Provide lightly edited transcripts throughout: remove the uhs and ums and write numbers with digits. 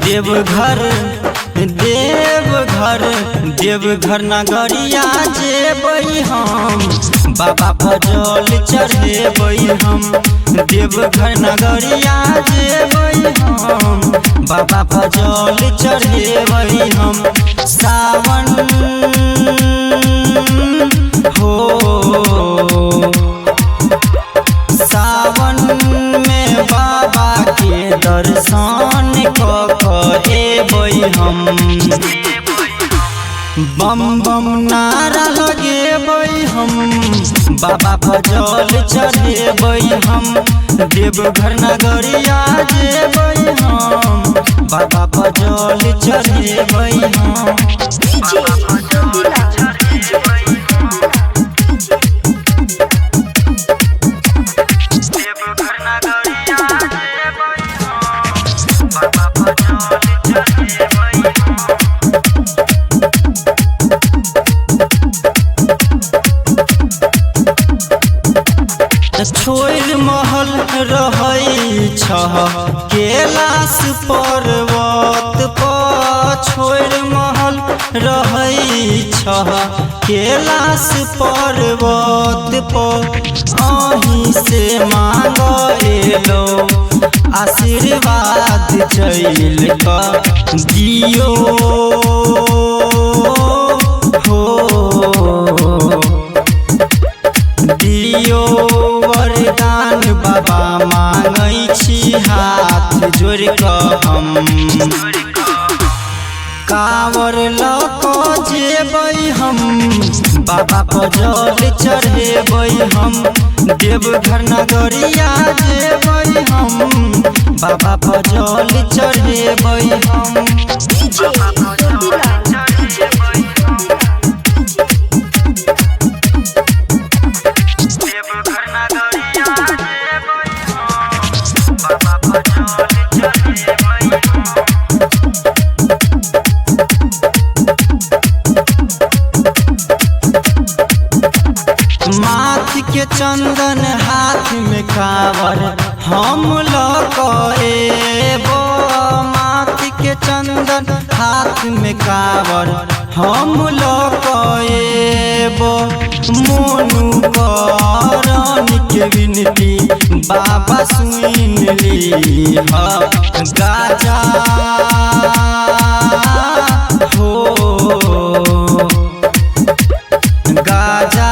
देवघर देवघर देवघर नगरिया जेबै हम, बाबा पर जल चढ़ेबै हम। देवघर नगरिया जेबै हम, बाबा पर जल चढ़ेबै हम। सावन हो सावन में बाबा के दर्शन करेबै हम। बम बम नारा लगेबै हम, बाबा पर जल चढ़ेबै हम। देवघर नगरिया जेबै हम, बाबा पर जल चढ़ेबै हम। छोड़ महल रहै छह कैलाश पर्वत पर, छोड़ महल रहै छह कैलाश पर्वत पर। अहीं से मांग एलो आशीर्वाद चल कर दियो हो दियो वरदान बाबा, मांगै छी हाथ जोड़ कऽ हम। कांवर लऽ कऽ जेबै हम, बाबा पर जल चढ़ेबै हम। देवघर नगरिया जेबै हम, बाबा पर जल चढ़ेबै हम। माथ के चंदन हाथ में कांवर हम लएबो, माथ के चंदन हाथ में कांवर हम लएबो। मोनू करन के विनती बाबा सुन ली, गाजा हो गाजा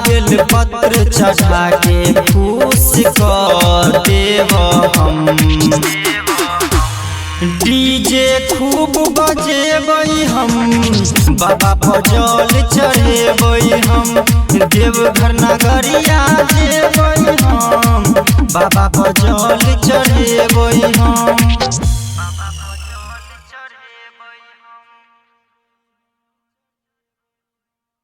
बेलपत्र चढ़ा के खुश कर देव हम। डीजे खूब बजेबै हम, बाबा पर जल चढ़ेबै हम। देवघर नगरिया जेबै हम, बाबा पर जल